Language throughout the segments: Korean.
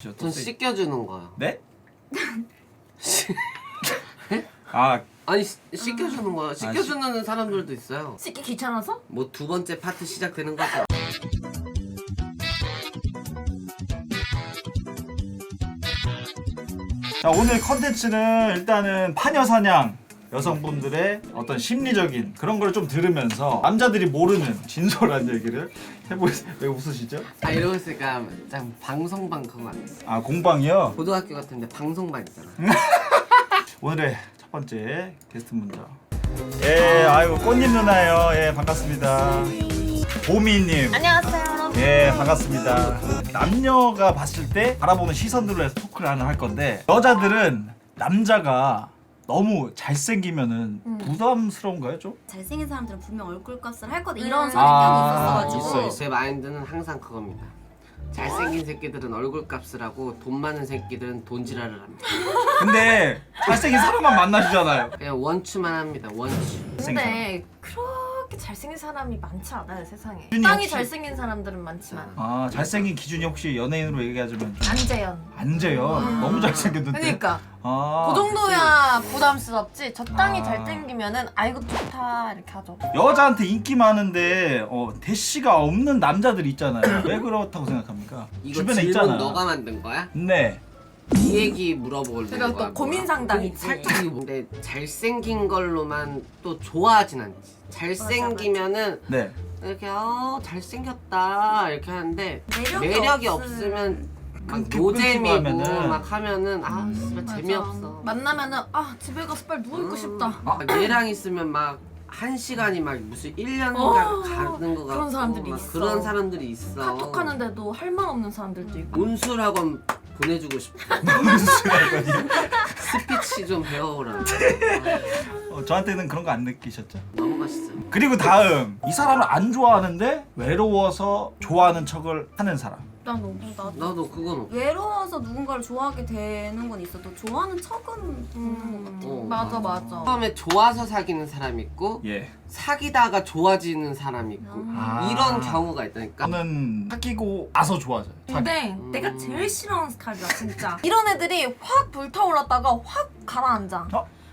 전 씻겨주는 거요. 네? 아니 씻겨주는 거요. 씻겨주는 사람들도 있어요. 씻기 귀찮아서? 뭐 두 번째 파트 시작되는 거죠. 자, 오늘 컨텐츠는 일단은 파녀사냥 여성분들의 어떤 심리적인 그런 걸 좀 들으면서 남자들이 모르는 진솔한 얘기를 해보겠습니다. 왜 웃으시죠? 아 이러고 있으니까 참 방송반 그거 같네. 아, 공방이요? 고등학교 같은데 방송반 있잖아. 오늘의 첫 번째 게스트 분자. 예, 아이고 꽃님 누나예요. 예, 반갑습니다. 보미님. 안녕하세요 여러분. 예, 반갑습니다. 남녀가 봤을 때 바라보는 시선들로 해서 토크를 하나 할 건데, 여자들은 남자가 너무 잘생기면은 부담스러운가요, 좀? 잘생긴 사람들은 분명 얼굴값을 할 거다 이런 선입견이 아, 있었어가지고 있어. 제 마인드는 항상 그겁니다. 잘생긴 새끼들은 얼굴값을 하고 돈 많은 새끼들은 돈지랄을 합니다. 근데 잘생긴 사람만 만나시잖아요. 그냥 원추만 합니다. 원추. 근데 그렇게 잘생긴 사람이 많지 않아요 세상에. 기준이 땅이 혹시- 잘생긴 사람들은 많지만 아, 잘생긴 기준이 혹시 연예인으로 얘기하자면 안재현. 안재현. 너무 잘생겼는데. 그러니까 아, 그 정도야 부담스럽지. 적당히 아. 잘생기면은 아이고 좋다 이렇게 하죠. 여자한테 인기 많은데 대시가 없는 남자들이 있잖아요. 왜 그렇다고 생각합니까? 이거 주변에 질문 있잖아. 너가 만든 거야? 네. 이 얘기 물어보려고. 그러니까 또 고민 상담이지. 살짝 근데 잘생긴 걸로만 또 좋아하진 않지. 잘생기면은 네. 이렇게 잘생겼다 이렇게 하는데 매력이 없으면 막 끊기고 노잼이고 하면은. 막 하면은 진짜 맞아. 재미없어. 만나면은 집에 가서 빨리 누워 있고 싶다. 막 얘랑 있으면 막 1시간이 막 무슨 1년 어, 가는 거 같고 그런 사람들이 막 있어. 그런 사람들이 있어. 카톡 하는데도 할 말 없는 사람들도 있고. 온술학원 보내주고 싶어. 스피치 좀 배워오라. 저한테는 그런 거 안 느끼셨죠? 너무 맛있어. 그리고 다음, 이 사람을 안 좋아하는데 외로워서 좋아하는 척을 하는 사람. 난 너무 나도 그건 없어. 외로워서 누군가를 좋아하게 되는 건 있어도 좋아하는 척은 있는 것 같아. 맞아 맞아. 처음에 좋아서 사귀는 사람 있고 예. 사귀다가 좋아지는 사람 있고 아. 이런 경우가 있다니까. 저는 사귀고 나서 좋아져요. 근데 내가 제일 싫어하는 스타일이야 진짜. 이런 애들이 확 불타올랐다가 확 가라앉아.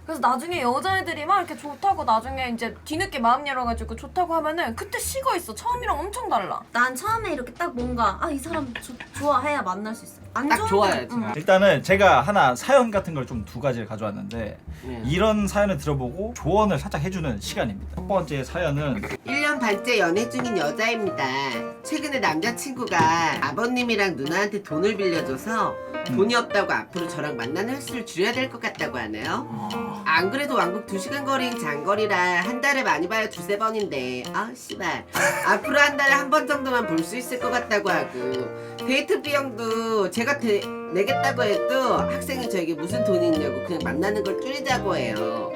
그래서 나중에 여자애들이 막 이렇게 좋다고 나중에 이제 뒤늦게 마음 열어가지고 좋다고 하면은 그때 식어 있어. 처음이랑 엄청 달라. 난 처음에 이렇게 딱 뭔가 이 사람 좋아해야 만날 수 있어. 안 딱 좋아하면- 좋아야지. 응. 일단은 제가 하나 사연 같은 걸 좀 두 가지를 가져왔는데, 네. 이런 사연을 들어보고 조언을 살짝 해주는 시간입니다. 첫 번째 사연은 1년 반째 연애 중인 여자입니다. 최근에 남자친구가 아버님이랑 누나한테 돈을 빌려줘서 돈이 없다고 앞으로 저랑 만나는 횟수를 줄여야 될 것 같다고 하네요. 안 그래도 왕복 2시간 거리인 장거리라 한 달에 많이 봐야 두세 번인데 씨발 앞으로 한 달에 한 번 정도만 볼 수 있을 것 같다고 하고, 데이트 비용도 제가 내겠다고 해도 학생이 저에게 무슨 돈이 있냐고 그냥 만나는 걸 줄이자고 해요.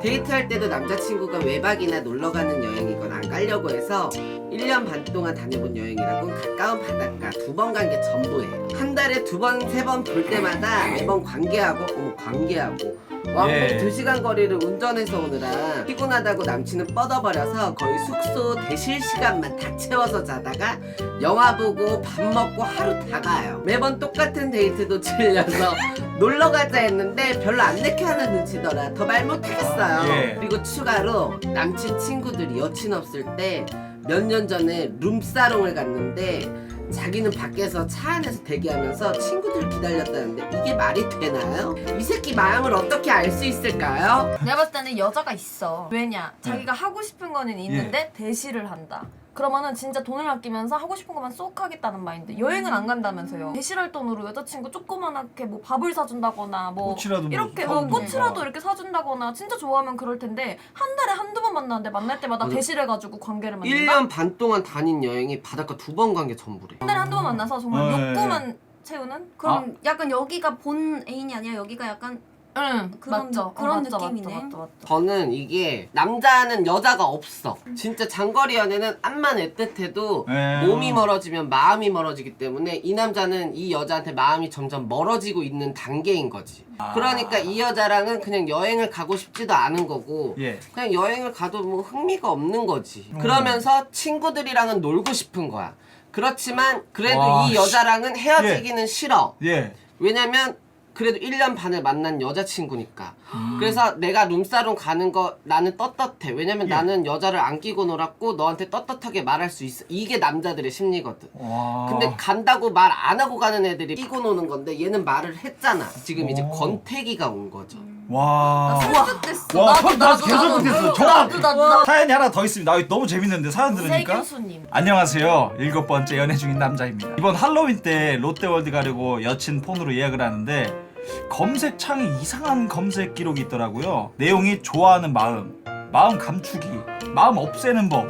데이트할 때도 남자친구가 외박이나 놀러가는 여행이건 안 가려고 해서 1년 반 동안 다녀본 여행이라곤 가까운 바닷가 2번 간 게 전부예요. 한 달에 2번, 3번 볼 때마다 매번 관계하고 왕복 예. 2시간 거리를 운전해서 오느라 피곤하다고 남친은 뻗어버려서 거의 숙소 대실 시간만 다 채워서 자다가 영화 보고 밥 먹고 하루 다 가요. 매번 똑같은 데이트도 질려서 놀러 가자 했는데 별로 안 내켜하는 눈치더라. 더 말 못하겠어요. 예. 그리고 추가로 남친 친구들이 여친 없을 때 몇 년 전에 룸사롱을 갔는데 자기는 밖에서 차 안에서 대기하면서 친구들 기다렸다는데 이게 말이 되나요? 이 새끼 마음을 어떻게 알 수 있을까요? 내가 봤을 때는 여자가 있어. 왜냐? 자기가 하고 싶은 거는 있는데 대시를 한다. 그러면은 진짜 돈을 아끼면서 하고 싶은 것만 쏙 하겠다는 마인드. 여행은 안 간다면서요. 대실할 돈으로 여자친구 조그만하게 뭐 밥을 사준다거나 뭐 꽃이라도 뭐 이렇게 사준다거나. 꽃이라도 이렇게 사준다거나 진짜 좋아하면 그럴 텐데 한 달에 한두 번 만나는데 만날 때마다 맞아. 대실해가지고 관계를 만든다? 1년 반 동안 다닌 여행이 바닷가 2번 간 게 전부래. 한 달에 한두 번 만나서 정말 예. 욕구만 채우는? 그럼 약간 여기가 본 애인이 아니라 여기가 약간 응 그런- 맞죠. 그런 맞죠, 느낌이네. 맞죠. 저는 이게 남자는 여자가 없어. 진짜 장거리 연애는 암만 애틋해도 예. 몸이 멀어지면 마음이 멀어지기 때문에 이 남자는 이 여자한테 마음이 점점 멀어지고 있는 단계인 거지. 그러니까 이 여자랑은 그냥 여행을 가고 싶지도 않은 거고 예. 그냥 여행을 가도 뭐 흥미가 없는 거지. 그러면서 친구들이랑은 놀고 싶은 거야. 그렇지만 그래도 와, 이 여자랑은 헤어지기는 싫어. 예. 왜냐면 그래도 1년 반을 만난 여자친구니까. 그래서 내가 룸사롱 가는 거 나는 떳떳해. 왜냐면 예. 나는 여자를 안 끼고 놀았고 너한테 떳떳하게 말할 수 있어. 이게 남자들의 심리거든. 와. 근데 간다고 말 안 하고 가는 애들이 끼고 노는 건데 얘는 말을 했잖아. 지금 이제 오. 권태기가 온 거죠. 와. 설득됐어. 와, 나 계속 됐어. 좋아. 나도. 사연이 하나 더 있습니다. 아, 너무 재밌는데 사연 세 들으니까. 교수님. 안녕하세요. 7번째 연애 중인 남자입니다. 이번 할로윈 때 롯데월드 가려고 여친 폰으로 예약을 하는데 검색창에 이상한 검색 기록이 있더라고요. 내용이 좋아하는 마음, 마음 감추기, 마음 없애는 법.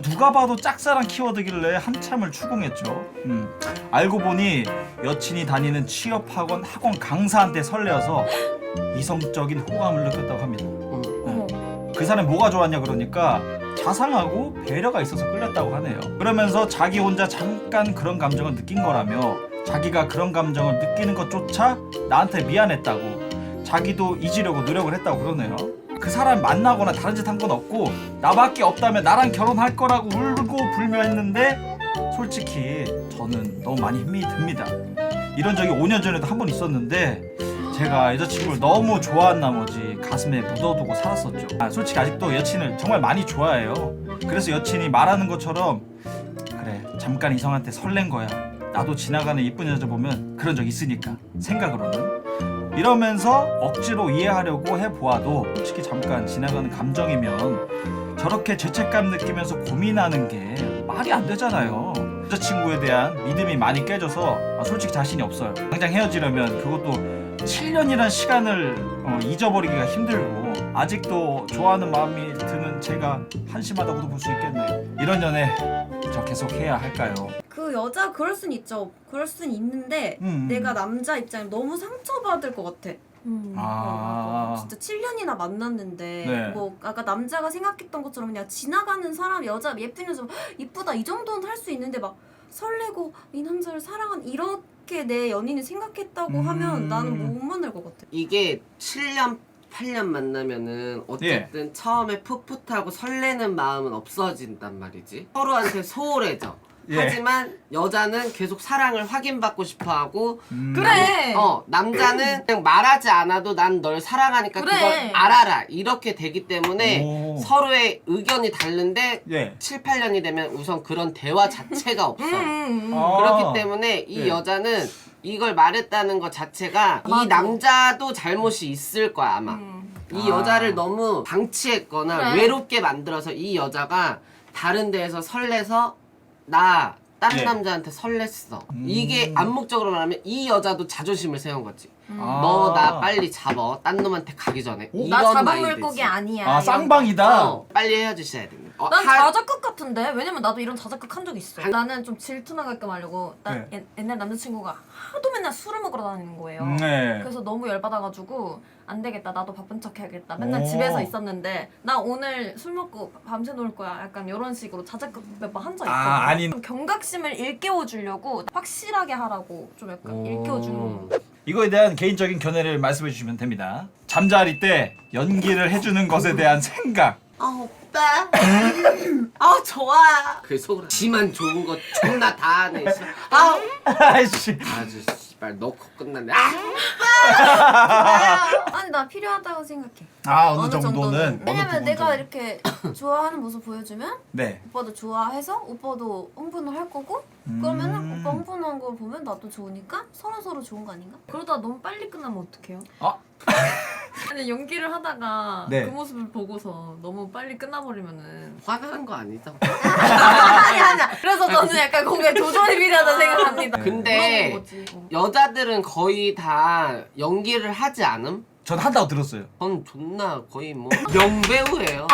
누가 봐도 짝사랑 키워드길래 한참을 추궁했죠. 알고 보니 여친이 다니는 취업학원 학원 강사한테 설레어서 이성적인 호감을 느꼈다고 합니다. 그 사람이 뭐가 좋았냐 그러니까 자상하고 배려가 있어서 끌렸다고 하네요. 그러면서 자기 혼자 잠깐 그런 감정을 느낀 거라며 자기가 그런 감정을 느끼는 것조차 나한테 미안했다고 자기도 잊으려고 노력을 했다고 그러네요. 그 사람 만나거나 다른 짓 한 건 없고 나밖에 없다면 나랑 결혼할 거라고 울고 불며 했는데 솔직히 저는 너무 많이 힘이 듭니다. 이런 적이 5년 전에도 한 번 있었는데 제가 여자친구를 너무 좋아한 나머지 가슴에 묻어두고 살았었죠. 솔직히 아직도 여친을 정말 많이 좋아해요. 그래서 여친이 말하는 것처럼 그래 잠깐 이성한테 설렌 거야. 나도 지나가는 이쁜 여자 보면 그런 적 있으니까 생각으로는 이러면서 억지로 이해하려고 해보아도 솔직히 잠깐 지나가는 감정이면 저렇게 죄책감 느끼면서 고민하는 게 말이 안 되잖아요. 여자친구에 대한 믿음이 많이 깨져서 솔직히 자신이 없어요. 당장 헤어지려면 그것도 7년이란 시간을 잊어버리기가 힘들고 아직도 좋아하는 마음이 드는 제가 한심하다고도 볼 수 있겠네요. 이런 연애 저 계속 해야 할까요? 그 여자 그럴 순 있죠. 그럴 순 있는데 내가 남자 입장에 너무 상처받을 것 같아. 아, 진짜 7년이나 만났는데 네. 뭐 아까 남자가 생각했던 것처럼 그냥 지나가는 사람 여자 예쁜 여자 이쁘다 이 정도는 할 수 있는데 막 설레고 이 남자를 사랑한 이렇게 내 연인을 생각했다고 하면 나는 못 만날 것 같아. 이게 7년 8년 만나면은 어쨌든 처음에 풋풋하고 설레는 마음은 없어진단 말이지. 서로한테 소홀해져. 예. 하지만 여자는 계속 사랑을 확인받고 싶어하고 그래. 남자는 그냥 말하지 않아도 난 널 사랑하니까 그래. 그걸 알아라 이렇게 되기 때문에 오. 서로의 의견이 다른데 예. 7, 8년이 되면 우선 그런 대화 자체가 없어. 아. 그렇기 때문에 이 예. 여자는 이걸 말했다는 것 자체가 맞아. 이 남자도 잘못이 있을 거야 아마. 이 아. 여자를 너무 방치했거나 그래. 외롭게 만들어서 이 여자가 다른 데에서 설레서 나 다른 예. 남자한테 설렜어. 이게 암묵적으로 말하면 이 여자도 자존심을 세운 거지. 아. 너 나 빨리 잡어. 딴 놈한테 가기 전에. 오? 나 이런 잡아물고기 마인드지. 아니야. 아 쌍방이다. 빨리 헤어지셔야 됩니다. 난 자작극 같은데? 왜냐면 나도 이런 자작극 한 적 있어. 나는 좀 질투나게끔 하려고 난 옛날 남자친구가 하도 맨날 술을 먹으러 다니는 거예요. 네. 그래서 너무 열받아가지고 안 되겠다 나도 바쁜 척 해야겠다 맨날 오. 집에서 있었는데 나 오늘 술 먹고 밤새 놀 거야 약간 이런 식으로 자작극 몇 번 한 적 있거든. 아, 아니. 좀 경각심을 일깨워주려고 확실하게 하라고 좀 약간 일깨워주는 거. 이거에 대한 개인적인 견해를 말씀해 주시면 됩니다. 잠자리 때 연기를 해주는 것에 대한 생각. 오빠. 좋아. 그 속으로 지만 좋은 거 존나 다 하네. 아이씨. 아주 씨발 넣고 끝났네. 아니 나 필요하다고 생각해. 어느 정도는. 왜냐면 어느 내가 부분 이렇게 좋아하는 모습 보여주면 네. 오빠도 좋아해서 오빠도 흥분을 할 거고 그러면은 오빠 흥분한 걸 보면 나도 좋으니까 서로 좋은 거 아닌가? 그러다 너무 빨리 끝나면 어떡해요? 아니 연기를 하다가 네. 그 모습을 보고서 너무 빨리 끝나버리면은 화나는 거 아니죠? 아니야 그래서 저는 약간 거기에 조절이 필요하다 생각합니다. 근데 그런 거지. 여자들은 거의 다 연기를 하지 않음? 전 한다고 들었어요. 전 존나 거의 뭐 명배우예요.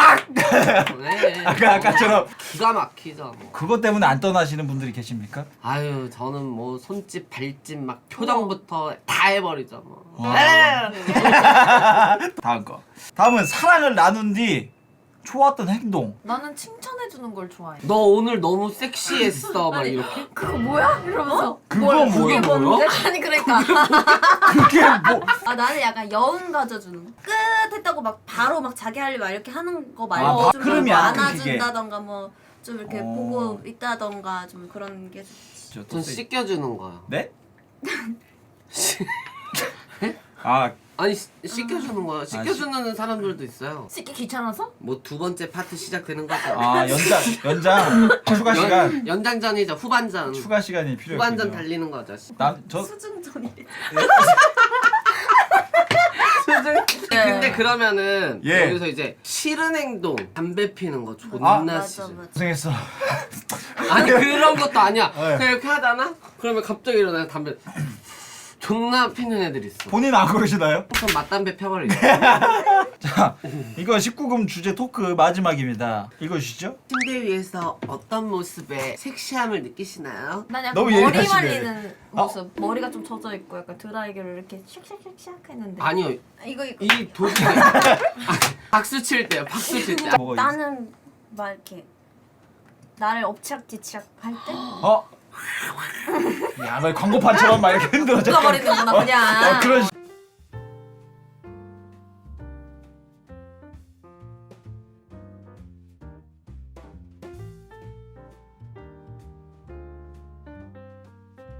네. 아까처럼 기가 막히죠. 뭐. 그것 때문에 안 떠나시는 분들이 계십니까? 아유 저는 뭐 손짓 발짓 막 표정부터 다 해버리죠 뭐. 다음 거. 다음은 사랑을 나눈 뒤 좋았던 행동. 나는 칭찬해주는 걸 좋아해. 너 오늘 너무 섹시했어 막 이렇게. 그거 뭐야? 이러면서 그건 뭐야? 뭐야? 아니 그러니까 그게 뭐? 나는 약간 여운 가져주는 거. 끝 했다고 막 바로 막 자기 할 일 막 이렇게 하는 거 아, 말고 좀 밥그릇이 뭐 안 끊기게. 안아준다던가 뭐 좀 이렇게 어. 보고 있다던가 좀 그런 게 좋지. 전 씻겨주는 거요. 네? 아 아니 씻겨주는 거요. 씻겨주는 사람들도 있어요. 씻기 귀찮아서? 뭐 두 번째 파트 시작되는 거죠. 연장 추가 시간 연장전이죠. 후반전. 추가 시간이 필요했군요. 후반전 달리는 거죠. 나저 수중전이. 근데 그러면은 예. 여기서 이제 싫은 행동, 담배 피는 거 존나 아, 맞아 싫어. 맞아. 고생했어. 아니 그런 것도 아니야. 네. 그냥 이렇게 하잖아? 그러면 갑자기 일어나서 담배 존나 피는 애들 있어. 본인 안 그러시나요? 그럼 맞담배 펴버려. 자, 이거 19금 주제 토크 마지막입니다. 읽어주시죠. 침대 위에서 어떤 모습에 섹시함을 느끼시나요? 난 약간 너무 머리 예리하시네. 말리는 모습. 머리가 좀 젖어 있고 약간 드라이기를 이렇게 샥샥샥샥 했는데. 아니요. 이거 이 도중에 박수 칠 때요. 박수 칠 때. 뭐가 있... 나는 막 이렇게 나를 엎치락뒤치락 할 때. 야, 너 광고판처럼 막 이렇게 흔들어. 버리는구나 그냥. 그런